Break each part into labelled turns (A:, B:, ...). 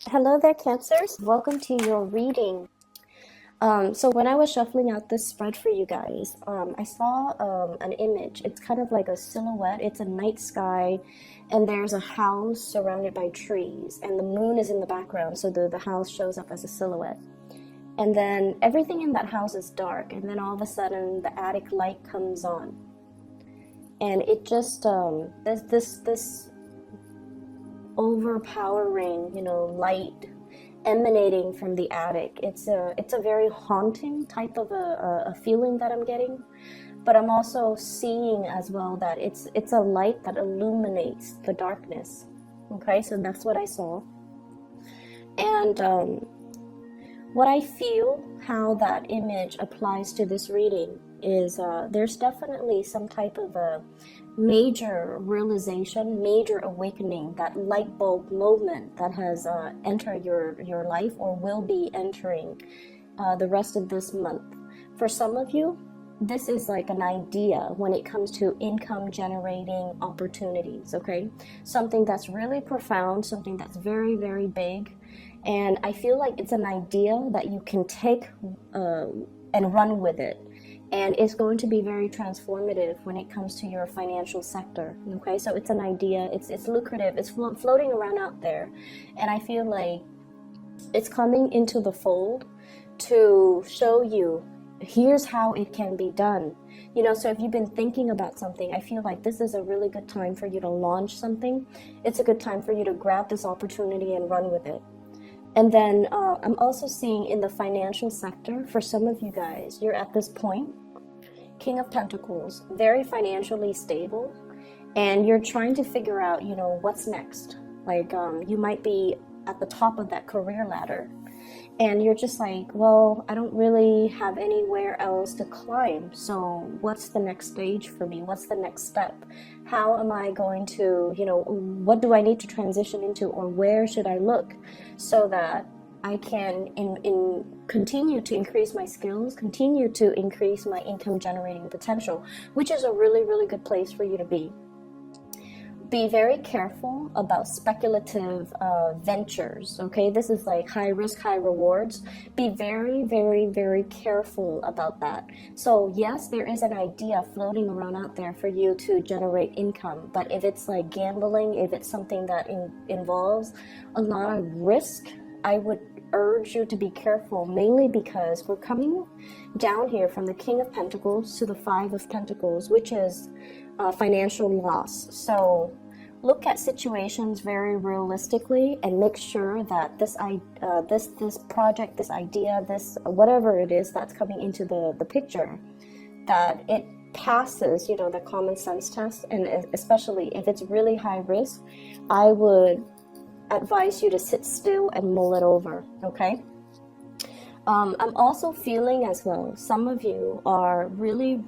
A: Hello there, Cancers. Welcome to your reading. So when I was shuffling out this spread for you guys, I saw an image. It's kind of like a silhouette. It's a night sky, and there's a house surrounded by trees, and the moon is in the background, so the house shows up as a silhouette. And then everything in that house is dark, and then all of a sudden the attic light comes on, and it just there's this overpowering, light emanating from the attic. It's a very haunting type of a feeling that I'm getting, but I'm also seeing as well that it's a light that illuminates the darkness. Okay, so that's what I saw, and what I feel how that image applies to this reading is there's definitely some type of a major realization, major awakening, that light bulb moment that has entered your life or will be entering the rest of this month. For some of you, this is like an idea when it comes to income generating opportunities, okay? Something that's really profound, something that's very, very big. And I feel like it's an idea that you can take and run with it. And it's going to be very transformative when it comes to your financial sector. Okay, so it's an idea, it's lucrative, it's floating around out there. And I feel like it's coming into the fold to show you here's how it can be done. So if you've been thinking about something, I feel like this is a really good time for you to launch something. It's a good time for you to grab this opportunity and run with it. And then I'm also seeing in the financial sector, for some of you guys, you're at this point, King of Pentacles, very financially stable, and you're trying to figure out, what's next. Like you might be at the top of that career ladder, and you're just like, well, I don't really have anywhere else to climb. So what's the next stage for me? What's the next step? How am I going to, what do I need to transition into, or where should I look so that I can continue to increase my skills, continue to increase my income generating potential, which is a really, really good place for you to be. Be very careful about speculative ventures, okay? This is like high risk, high rewards. Be very, very, very careful about that. So yes, there is an idea floating around out there for you to generate income, but if it's like gambling, if it's something that involves a lot of risk, I would urge you to be careful, mainly because we're coming down here from the King of Pentacles to the Five of Pentacles, which is financial loss. So look at situations very realistically and make sure that this project, this idea, this whatever it is that's coming into the picture, that it passes, the common sense test. And especially if it's really high risk, I would advise you to sit still and mull it over, okay? I'm also feeling as well, some of you are really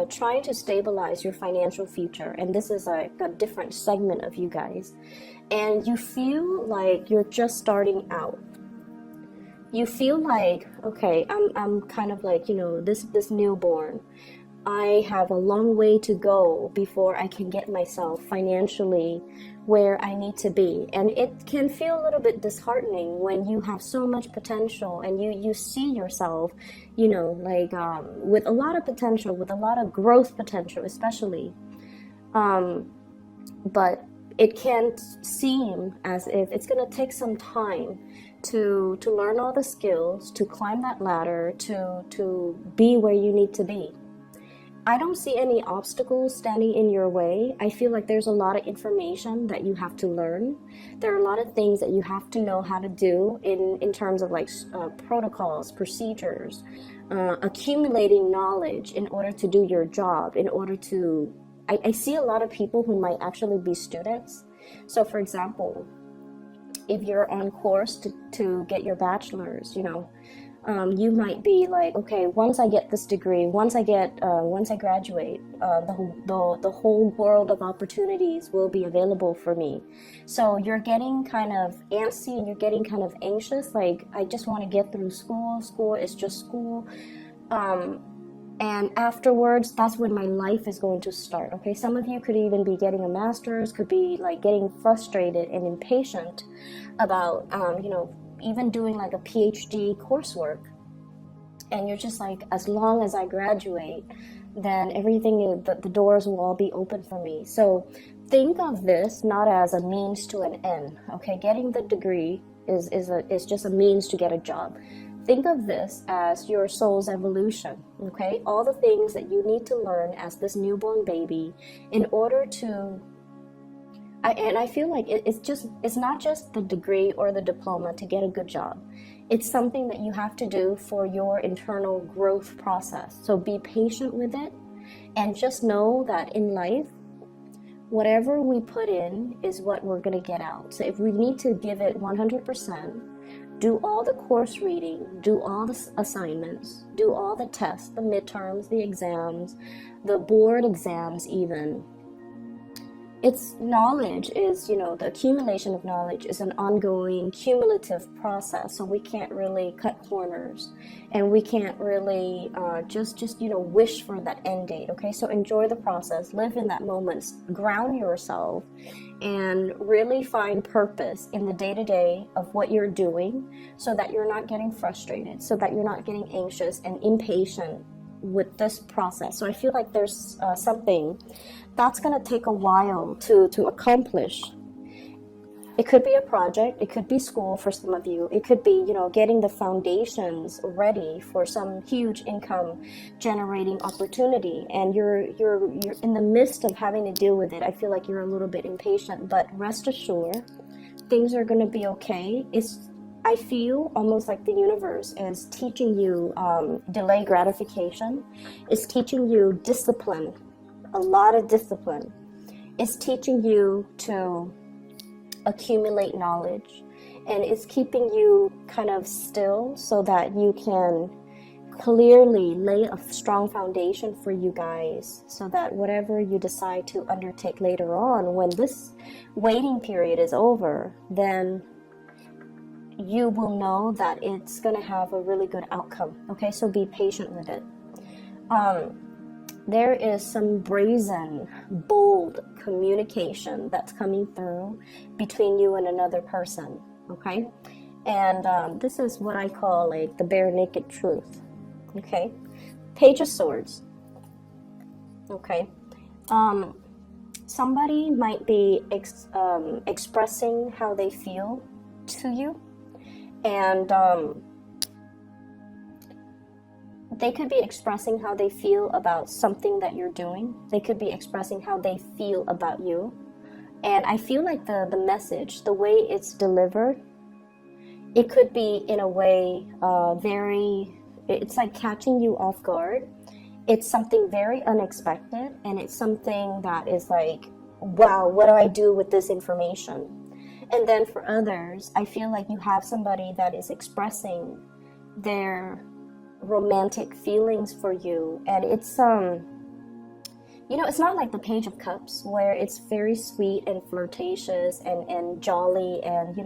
A: trying to stabilize your financial future, and this is a different segment of you guys, and you feel like you're just starting out. You feel like, okay, I'm kind of like, this newborn. I have a long way to go before I can get myself financially where I need to be. And it can feel a little bit disheartening when you have so much potential and you see yourself, with a lot of potential, with a lot of growth potential, especially. But it can seem as if it's going to take some time to learn all the skills, to climb that ladder, to be where you need to be. I don't see any obstacles standing in your way. I feel like there's a lot of information that you have to learn. There are a lot of things that you have to know how to do in terms of like protocols, procedures, accumulating knowledge in order to do your job, in order to... I see a lot of people who might actually be students. So for example, if you're on course to get your bachelor's, you might be like, okay, once I get this degree, once I graduate, the whole world of opportunities will be available for me. So you're getting kind of antsy and you're getting kind of anxious, like, I just want to get through school. School is just school. And afterwards, that's when my life is going to start. Okay, some of you could even be getting a master's, could be like getting frustrated and impatient about even doing like a PhD coursework, and you're just like, as long as I graduate, then everything, the doors will all be open for me. So think of this not as a means to an end. Okay, getting the degree is just a means to get a job. Think of this as your soul's evolution, okay? All the things that you need to learn as this newborn baby in order to, I feel like it's not just the degree or the diploma to get a good job. It's something that you have to do for your internal growth process. So be patient with it, and just know that in life, whatever we put in is what we're going to get out. So if we need to give it 100%, do all the course reading, do all the assignments, do all the tests, the midterms, the exams, the board exams even. It's knowledge is, the accumulation of knowledge is an ongoing cumulative process. So we can't really cut corners, and we can't really just wish for that end date. Okay, so enjoy the process, live in that moment, ground yourself, and really find purpose in the day-to-day of what you're doing, so that you're not getting frustrated, so that you're not getting anxious and impatient with this process. So I feel like there's something that's going to take a while to accomplish. It could be a project, it could be school for some of you, it could be getting the foundations ready for some huge income generating opportunity, and you're in the midst of having to deal with it. I feel like you're a little bit impatient, but rest assured, things are going to be okay. I feel almost like the universe is teaching you delay gratification. It's teaching you discipline, a lot of discipline. It's teaching you to accumulate knowledge, and it's keeping you kind of still so that you can clearly lay a strong foundation for you guys, so that whatever you decide to undertake later on, when this waiting period is over, then you will know that it's going to have a really good outcome. Okay, so be patient with it. There is some brazen, bold communication that's coming through between you and another person. Okay, and this is what I call like the bare naked truth. Okay, Page of Swords. Okay, somebody might be expressing how they feel to you. And they could be expressing how they feel about something that you're doing. They could be expressing how they feel about you. And I feel like the message, the way it's delivered, it could be in a way it's like catching you off guard. It's something very unexpected, and it's something that is like, wow, what do I do with this information? And then for others, I feel like you have somebody that is expressing their romantic feelings for you. And it's, it's not like the Page of Cups, where it's very sweet and flirtatious and jolly. And,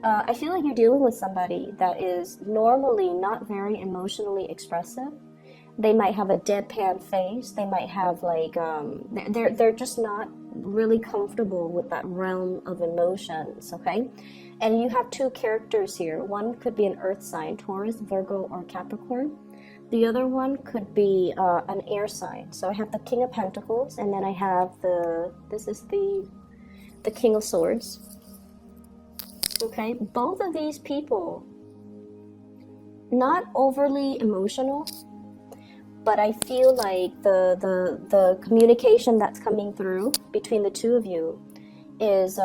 A: I feel like you're dealing with somebody that is normally not very emotionally expressive. They might have a deadpan face. They might have like, they're just not really comfortable with that realm of emotions, okay? And you have two characters here. One could be an earth sign, Taurus, Virgo, or Capricorn. The other one could be an air sign. So I have the King of Pentacles, and then I have this is the King of Swords. Okay, both of these people, not overly emotional, but I feel like the communication that's coming through between the two of you is,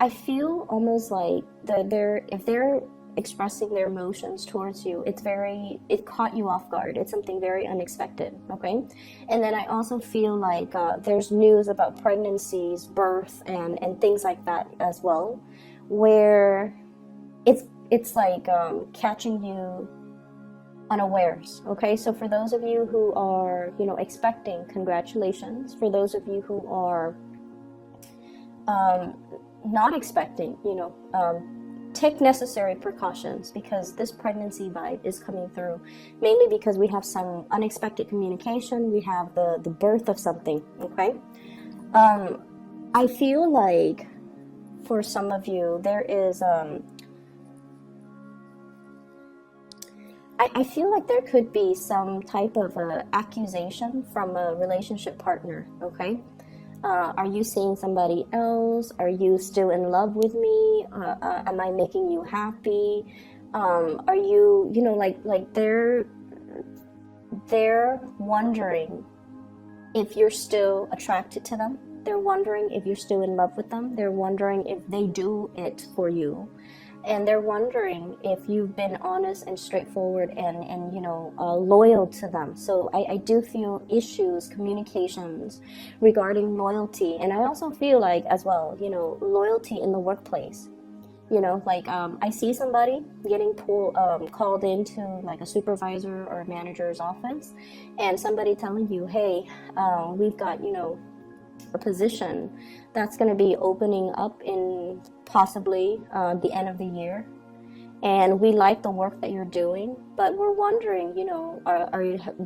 A: I feel almost like if they're expressing their emotions towards you, it caught you off guard. It's something very unexpected, okay? And then I also feel like there's news about pregnancies, birth, and things like that as well, where it's like catching you unawares. Okay, so for those of you who are expecting, congratulations. For those of you who are not expecting, take necessary precautions, because this pregnancy vibe is coming through, mainly because we have some unexpected communication. We have the birth of something, okay? I feel like for some of you, there is, I feel like there could be some type of accusation from a relationship partner, okay? Are you seeing somebody else? Are you still in love with me? Am I making you happy? Are you, you know, like they're wondering if you're still attracted to them. They're wondering if you're still in love with them. They're wondering if they do it for you. And they're wondering if you've been honest and straightforward and you know, loyal to them. So I do feel issues, communications regarding loyalty. And I also feel like, as well, you know, loyalty in the workplace. You know, like I see somebody getting called into like a supervisor or a manager's office, and somebody telling you, hey, we've got, you know, a position that's going to be opening up in possibly the end of the year, and we like the work that you're doing, but we're wondering, you know,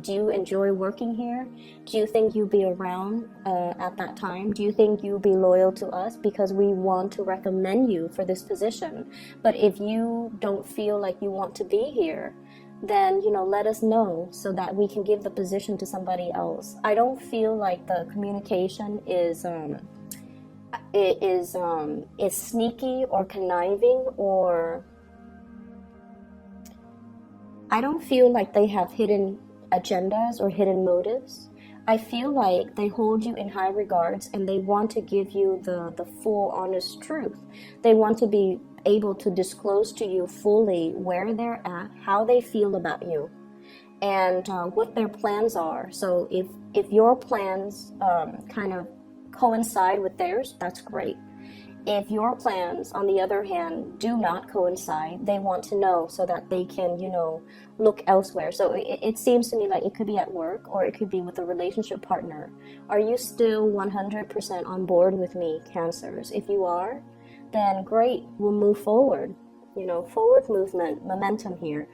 A: do you enjoy working here? Do you think you'll be around at that time? Do you think you'll be loyal to us, because we want to recommend you for this position? But if you don't feel like you want to be here, then, you know, let us know so that we can give the position to somebody else. I don't feel like the communication is sneaky or conniving, or I don't feel like they have hidden agendas or hidden motives. I feel like they hold you in high regards, and they want to give you the full honest truth. They want to be able to disclose to you fully where they're at, how they feel about you, and what their plans are. So if your plans kind of coincide with theirs, that's great. If your plans, on the other hand, do not coincide, they want to know so that they can, you know, look elsewhere. So it seems to me like it could be at work, or it could be with a relationship partner. Are you still 100% on board with me, Cancers? If you are, then great, we'll move forward. You know, forward movement, momentum here.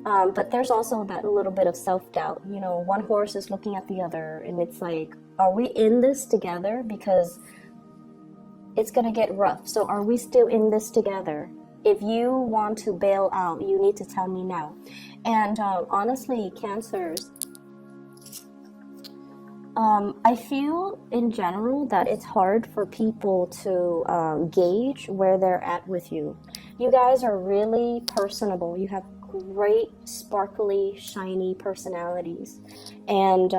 A: But there's also that little bit of self-doubt. You know, one horse is looking at the other, and it's like, are we in this together? Because it's going to get rough. So are we still in this together? If you want to bail out, you need to tell me now. And honestly, Cancers, I feel in general that it's hard for people to gauge where they're at with you. You guys are really personable. You have great, sparkly, shiny personalities. And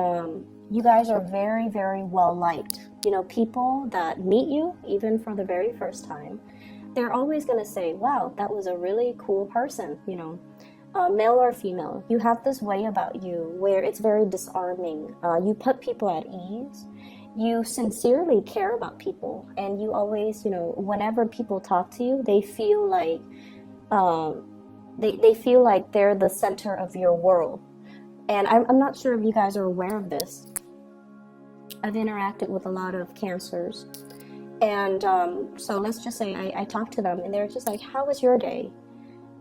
A: you guys are very, very well liked. You know, people that meet you, even for the very first time, they're always going to say, wow, that was a really cool person, you know. Male or female, you have this way about you where it's very disarming. You put people at ease. You sincerely care about people, and you always, you know, whenever people talk to you, they feel like they feel like they're the center of your world. And I'm not sure if you guys are aware of this. I've interacted with a lot of Cancers, and so let's just say I talk to them, and they're just like, how was your day?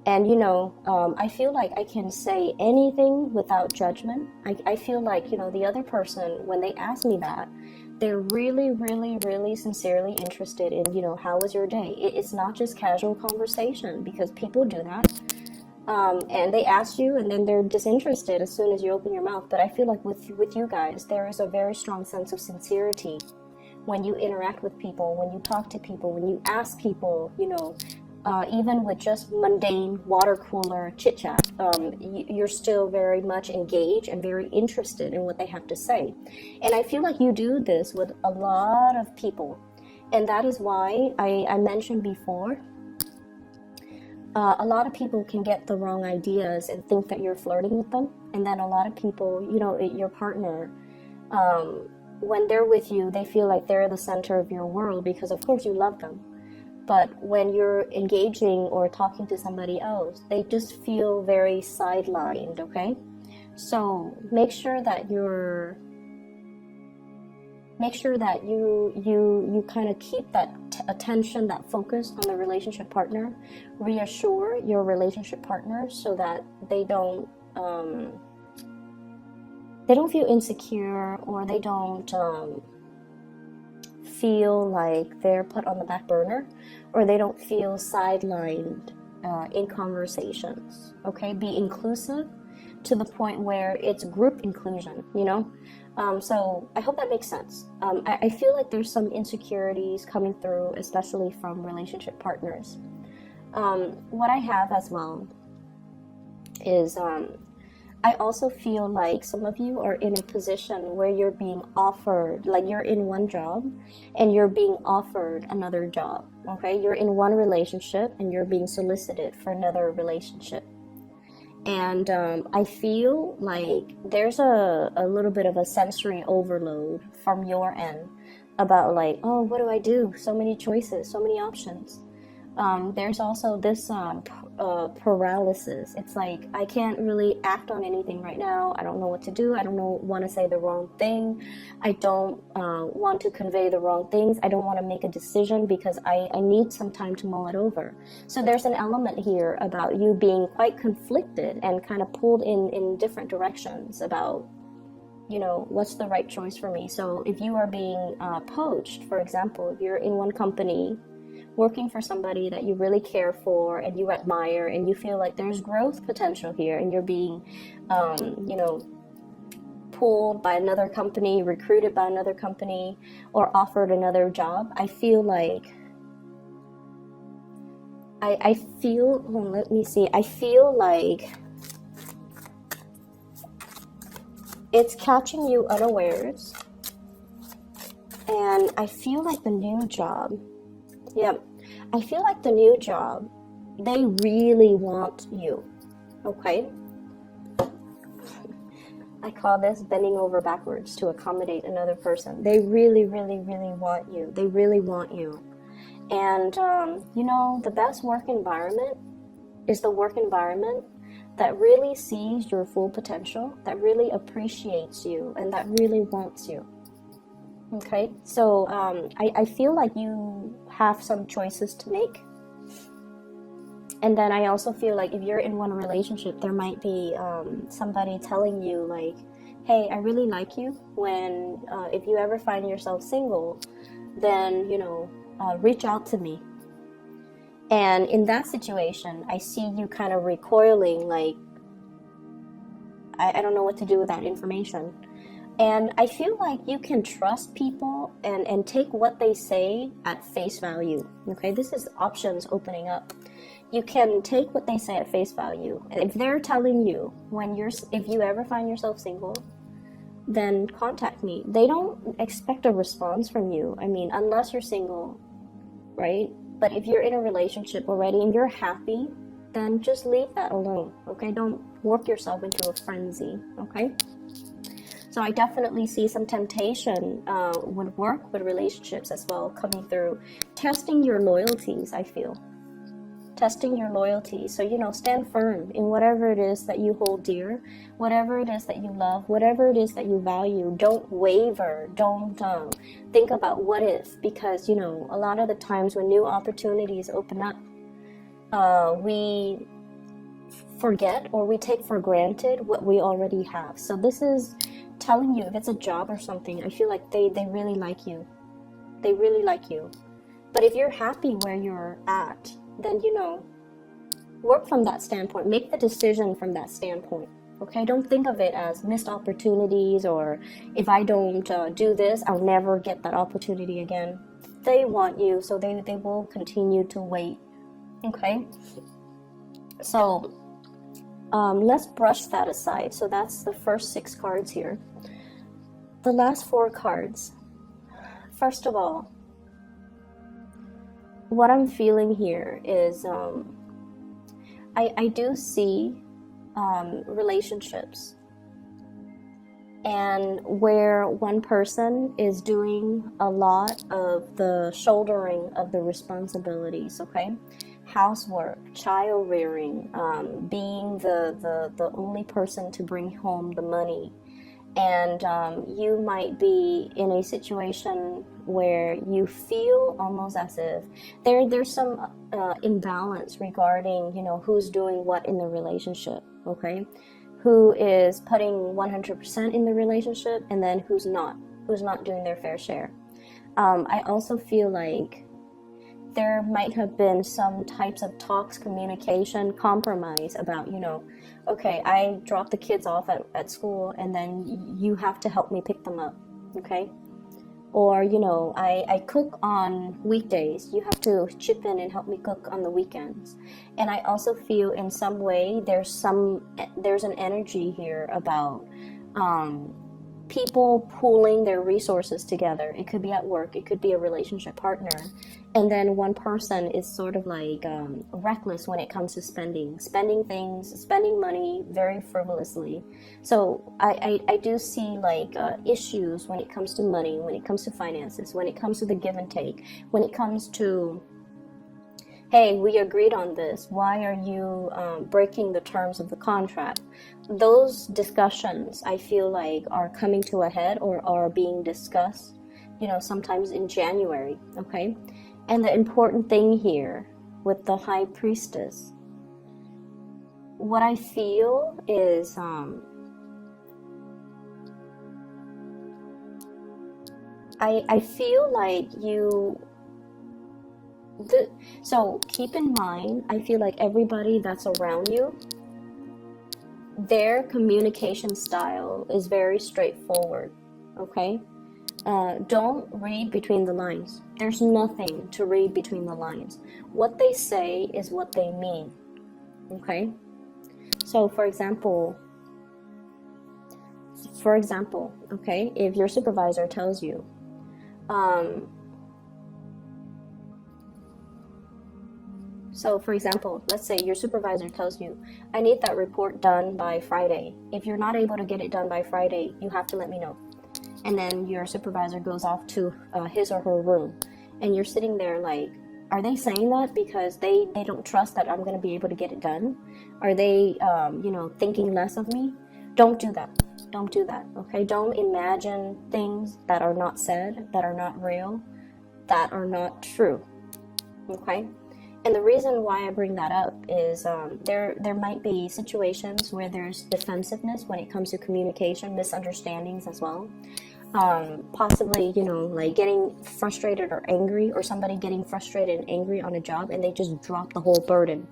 A: And, you know, I feel like I can say anything without judgment. I feel like, you know, the other person, when they ask me that, they're really, really, really sincerely interested in, you know, how was your day? It's not just casual conversation, because people do that. And they ask you, and then they're disinterested as soon as you open your mouth. But I feel like with you guys, there is a very strong sense of sincerity when you interact with people, when you talk to people, when you ask people, you know, even with just mundane water cooler chit chat, you're still very much engaged and very interested in what they have to say. And I feel like you do this with a lot of people. And that is why I mentioned before, a lot of people can get the wrong ideas and think that you're flirting with them. And then a lot of people, you know, your partner, when they're with you, they feel like they're the center of your world, because of course you love them. But when you're engaging or talking to somebody else, they just feel very sidelined, okay? So make sure that you're make sure that you kind of keep that attention, that focus on the relationship partner. Reassure your relationship partner so that they don't feel insecure, or they don't feel like they're put on the back burner, or they don't feel sidelined in conversations. Okay, be inclusive to the point where it's group inclusion, you know. So I hope that makes sense. I feel like there's some insecurities coming through, especially from relationship partners. What I have as well is I also feel like some of you are in a position where you're being offered, like you're in one job and you're being offered another job. Okay, you're in one relationship and you're being solicited for another relationship. And I feel like there's a little bit of a sensory overload from your end about like, oh, what do I do? So many choices, so many options. There's also this paralysis. It's like, I can't really act on anything right now. I don't know what to do. I don't want to say the wrong thing. I don't want to convey the wrong things. I don't want to make a decision because I need some time to mull it over. So there's an element here about you being quite conflicted and kind of pulled in different directions about, you know, what's the right choice for me. So if you are being poached, for example, if you're in one company working for somebody that you really care for and you admire and you feel like there's growth potential here, and you're being you know, pulled by another company, recruited by another company, or offered another job, I feel like I feel like it's catching you unawares. And I feel like the new job, I feel like the new job, they really want you, okay? I call this bending over backwards to accommodate another person. They really, really, really want you. They really want you. And, you know, the best work environment is the work environment that really sees your full potential, that really appreciates you, and that really wants you. Okay, so I feel like you have some choices to make. And then I also feel like if you're in one relationship, there might be somebody telling you like, hey, I really like you. When if you ever find yourself single, then, you know, reach out to me. And in that situation, I see you kind of recoiling like, I don't know what to do with that information. And I feel like you can trust people and take what they say at face value. Okay, this is options opening up. You can take what they say at face value. And if they're telling you if you ever find yourself single, then contact me. They don't expect a response from you. I mean, unless you're single, right? But if you're in a relationship already and you're happy, then just leave that alone. Okay, don't work yourself into a frenzy. Okay. So I definitely see some temptation with work, with relationships as well, coming through. Testing your loyalties, I feel. Testing your loyalty. So, you know, stand firm in whatever it is that you hold dear, whatever it is that you love, whatever it is that you value. Don't waver. Don't think about what if, because, you know, a lot of the times when new opportunities open up, we forget or we take for granted what we already have. So this is telling you, if it's a job or something, I feel like they really like you. They really like you. But if you're happy where you're at, then, you know, work from that standpoint. Make the decision from that standpoint. Okay? Don't think of it as missed opportunities, or if I don't do this, I'll never get that opportunity again. They want you, so they will continue to wait. Okay? So let's brush that aside. So that's the first 6 cards here. The last 4 cards. First of all, what I'm feeling here is I do see relationships and where one person is doing a lot of the shouldering of the responsibilities, okay? Housework, child rearing, being the only person to bring home the money, And you might be in a situation where you feel almost as if there's some imbalance regarding, you know, who's doing what in the relationship, okay? Who is putting 100% in the relationship, and then who's not doing their fair share. I also feel like there might have been some types of talks, communication, compromise about, you know, okay, I drop the kids off at school and then you have to help me pick them up, okay? Or, you know, I cook on weekdays, you have to chip in and help me cook on the weekends. And I also feel in some way there's an energy here about people pooling their resources together. It could be at work, it could be a relationship partner, and then one person is sort of like reckless when it comes to spending money very frivolously. So I do see like issues when it comes to money, when it comes to finances, when it comes to the give and take, when it comes to, hey, we agreed on this, why are you breaking the terms of the contract? Those discussions, I feel like, are coming to a head or are being discussed, you know, sometimes in January, okay? And the important thing here with the High Priestess, what I feel is I feel like so keep in mind, I feel like everybody that's around you, their communication style is very straightforward, okay? Don't read between the lines. There's nothing to read between the lines. What they say is what they mean, okay? So for example, okay, if your supervisor tells you, so for example, let's say your supervisor tells you, I need that report done by Friday. If you're not able to get it done by Friday, you have to let me know. And then your supervisor goes off to his or her room. And you're sitting there like, are they saying that because they don't trust that I'm going to be able to get it done? Are they, you know, thinking less of me? Don't do that. Don't do that, okay? Don't imagine things that are not said, that are not real, that are not true, okay? And the reason why I bring that up is there might be situations where there's defensiveness when it comes to communication, misunderstandings as well. Possibly, you know, like getting frustrated or angry, or somebody getting frustrated and angry on a job and they just drop the whole burden.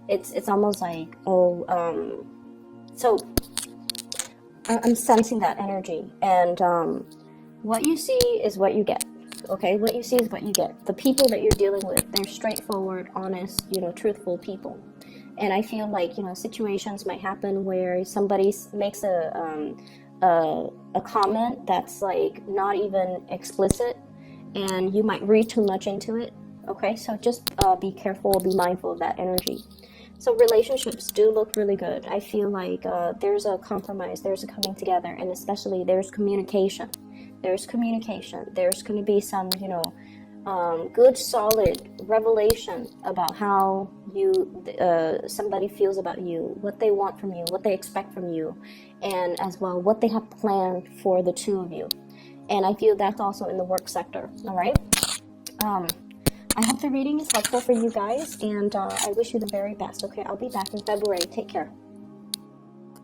A: It's almost like, so I'm sensing that energy, and what you see is what you get. Okay, what you see is what you get. The people that you're dealing with, they're straightforward, honest, you know, truthful people. And I feel like, you know, situations might happen where somebody makes a comment that's like not even explicit, and you might read too much into it. Okay, so just be careful, be mindful of that energy. So relationships do look really good. I feel like there's a compromise, there's a coming together, and especially there's communication. There's communication. There's going to be some, you know, good, solid revelation about how somebody feels about you, what they want from you, what they expect from you, and as well what they have planned for the two of you. And I feel that's also in the work sector. All right. I hope the reading is helpful for you guys, and I wish you the very best. Okay, I'll be back in February. Take care.